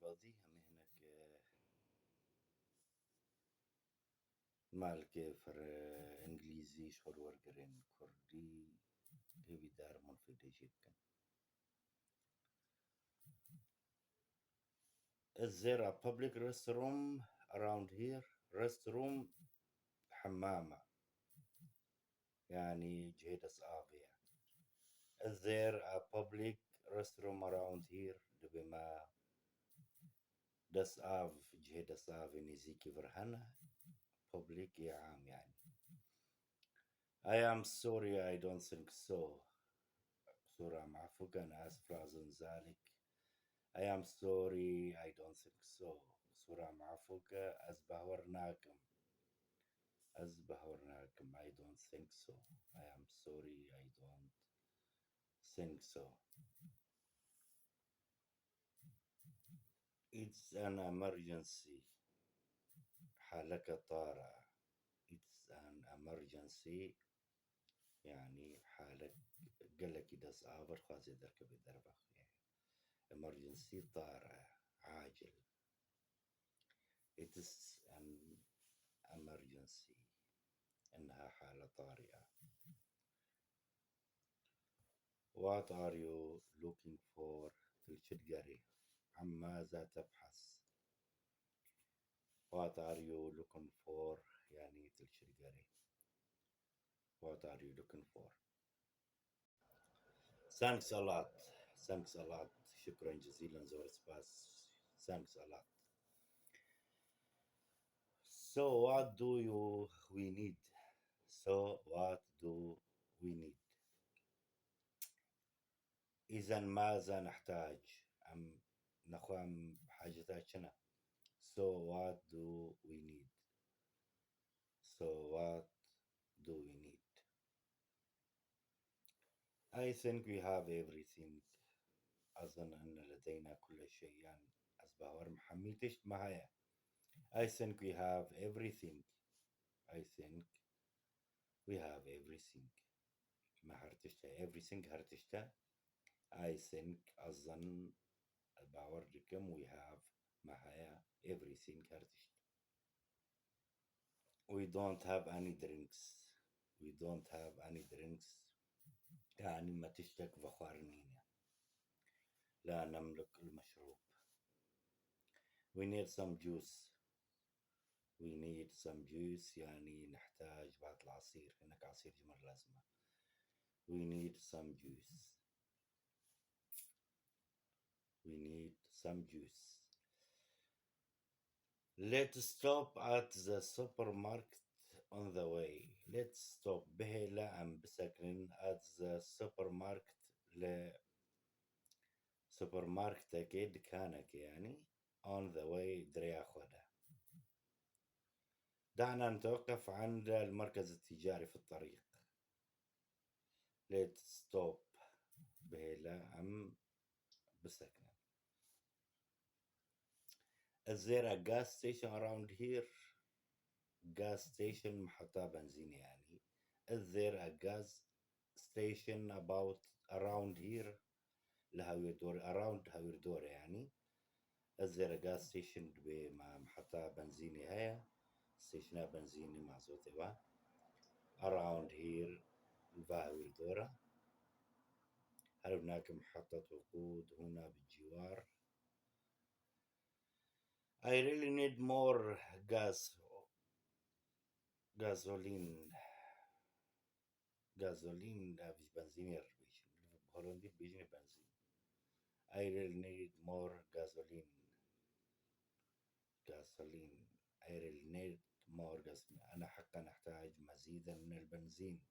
everybody. همهنك مالك för إنجليزي شغل كردي هبي دار منفيد جدا. Is there a public restroom around here? Restroom حمامة يعني جهدس آبية. Is there a public restroom around here? بما دس آف جهدس آف نزيكي فرهنا public يا عام يعني. I am sorry I don't think so. بصورة معفوكة أنا آسف لأظن ذلك. I am sorry I don't think so. بصورة معفوكة أزبهورناكم. I don't think so. I am sorry I don't think so. It's an emergency. حالك طارئة. It's an emergency يعني حالك قالك إذا سآفر خاصة درك بدربخ يعني emergency طارئة عاجل. It is an emergency إنها حالة طارئة. What are you looking for في الشتقري؟ عن ماذا تبحث؟ What are you looking for يعني في الشتقري. What are you looking for? Thanks a lot. Thanks a lot. شكرا جزيلا زور سباس. Thanks a lot. So what do we need? So what do we need? إذا ماذا نحتاج؟ أم نخوام حاجتنا. So what do we need? So what do we need? I think we have everything. أظن أن لدينا كل شيء يعني أصبح محميتش معايا. I think we have everything. I think we have everything. ما هرتشتا everything هرتشتا. I think أظن بورجكم we have معايا everything هرتشتا. We don't have any drinks. We don't have any drinks. يعني ما تشتك فخارنين. لا نملك المشروب. We need some juice. We need some juice يعني نحتاج بعض العصير. هناك عصير جمر لازمة. We need some juice. We need some juice. Let's stop at the supermarket on the way. Let's stop به لا أم بسكن at the supermarket ل supermarket أكيد كانك يعني on the way دري أخذها. دعنا نتوقف عند المركز التجاري في الطريق. Let's stop به لا أم بسكن. Is there a gas station around here? Gas station محطة بنزين يعني. Is there a gas station around here? لها يدور around ها يدور يعني. Is there a gas station بمحطة بنزيني هيا ستيشن بنزيني معزوتي با around here الفا يدورة. هل هناك محطة وقود هنا بالجوار؟ I really need more gasoline. فيش بنزين بهولندي بيجني بنزين. I really need more gasoline. I really need more gasoline. أنا حقا أحتاج مزيدا من البنزين.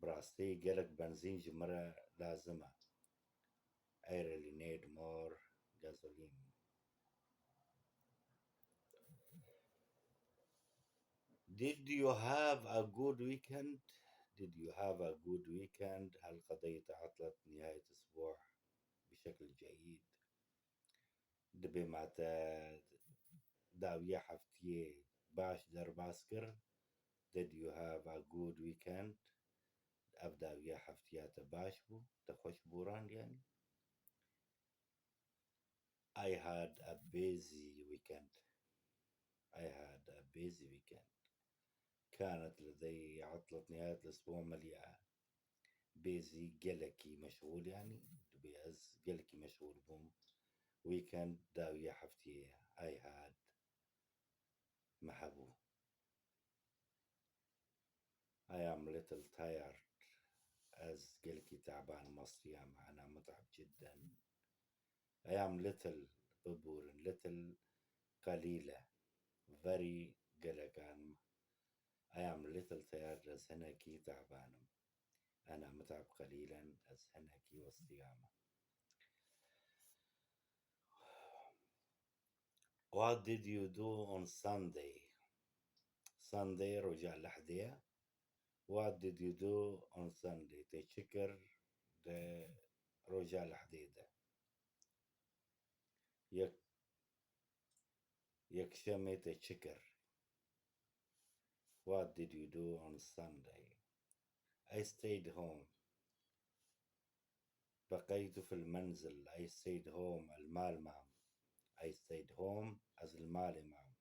براستي قالك بنزين جمرة لازمة. I really need more gasoline. Did you have a good weekend? Did you have a good weekend? هل قضيت عطلة نهاية أسبوع بشكل جيد؟ دبي معناتها داوية حفتية باش در باسكر. Did you have a good weekend? أبدا ويا حفتيات باش بو تخوش بوران يعني. I had a busy weekend. I had a busy weekend. كانت لدي عطلة نهاية الأسبوع مليئة. busy قلقي مشغول يعني. to be as قلقي مشغول بوم. weekend داوية حفتي. I had محبو. I am little tired as قلقي تعبان مصري أنا متعب جدا. I am little ببور little قليلة very قلقان. I am little tired as هنكي تعبان أنا متعب قليلا as هنكي والصيام. What did you do on Sunday? Sunday رجع لحدية. What did you do on Sunday? تشكر ده رجع لحديدة. يكشمي تشكر. What did you do on Sunday? I stayed home. بقيت في المنزل. I stayed home المال معم. I stayed home as المال معم.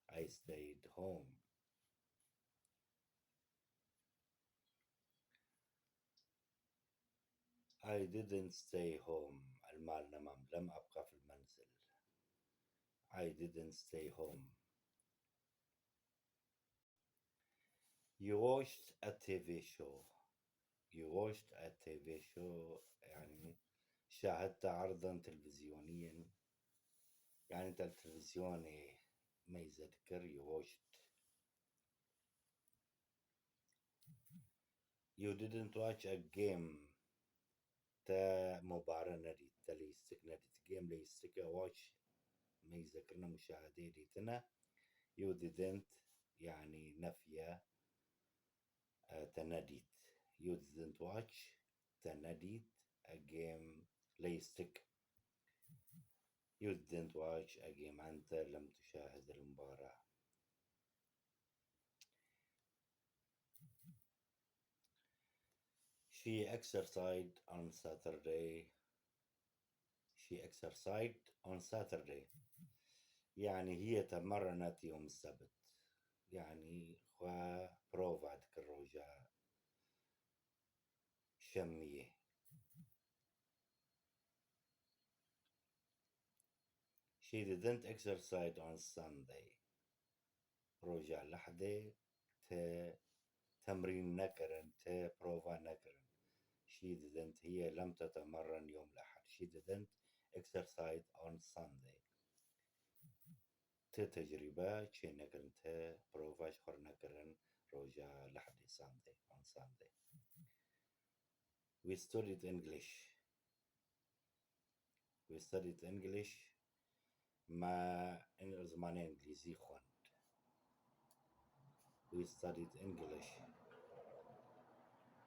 I stayed home. I didn't stay home المال نمام. لم أبقى في المنزل. I didn't stay home. You watched a TV show. You watched a TV show يعني شاهدت عرضا تلفزيونيا. يعني انت التلفزيون ما يذكر. You watched. You didn't watch a game. تا مباراة نادي تلي يستك نادي جيم لي يستك watch ما يذكرنا مشاهدة ديتنا. You didn't يعني نفية تناديت. You didn't watch تناديت a game ليستك. You didn't watch a game أنت لم تشاهد المباراة. She exercised on Saturday. She exercised on Saturday يعني هي تمرنت يوم السبت. يعني خوا بروفا تكروجا شمية. She didn't exercise on Sunday. رجع لحظة ت تمرين نكرن ت بروفا نكرن. She didn't هي لم تتمرن يوم الأحد. She didn't exercise on Sunday. ت تجربة شي نكرن ت بروفا شخر نكرن رجع لحظة Sunday on Sunday. We studied English. We studied English ما زمان إنجليزي خوند. We studied English.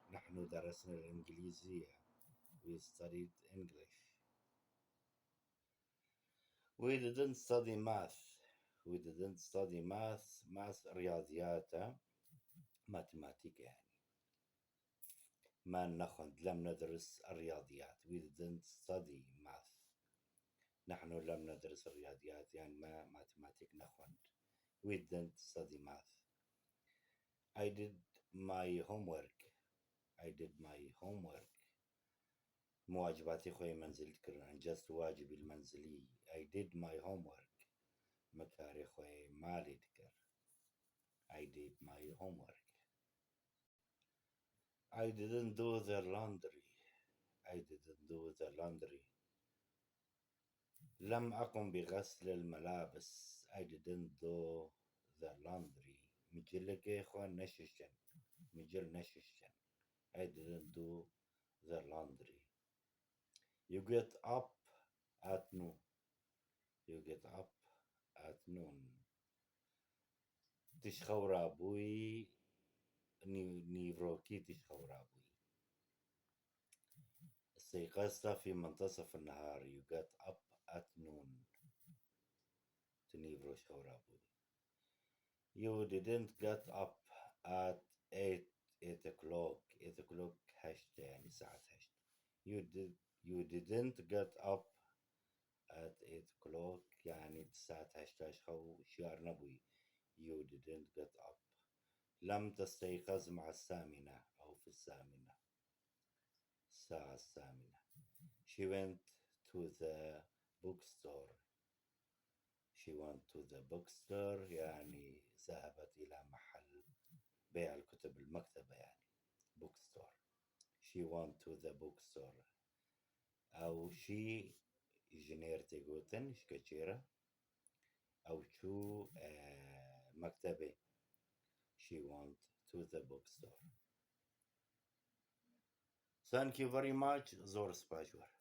نحن درسنا الإنجليزية. We studied English. We didn't study math. We didn't study math. Math رياضيات ماتيماتيك يعني. ما نخند لم ندرس الرياضيات. We didn't study math. نحن لم ندرس الرياضيات يعني ما ماتيماتيك نخند. We didn't study math. I did my homework. I did my homework. مواجباتي خوي منزل كرن أنجزت واجبي المنزلي. I did my homework. مكاري خوي مالي ذكر. I did my homework. I didn't do the laundry. I didn't do the laundry. لم أقم بغسل الملابس. I didn't do the laundry. مجلك خوي نششن. مجل نششن. I didn't do the laundry. You get up at noon. You get up at noon. تشخور أبوي نيفروكي تشخور أبوي. استيقظت في منتصف النهار. You get up at noon. تنيفرو شخور أبوي. You didn't get up at 8 o'clock. 8 o'clock هشت يعني ساعة هشت. You didn't get up at 8 o'clock يعني الساعة 11 خو شيار نبوي. You didn't get up. لم تستيقظ مع الثامنة أو في الثامنة، الساعة الثامنة. She went to the bookstore. She went to the bookstore يعني ذهبت إلى محل بيع الكتب، المكتبة يعني bookstore. She went to the bookstore. أو she جنيرتي جوتن شكتشيرة أو شو مكتبة. She went to the bookstore. Thank you very much. زور سباجور.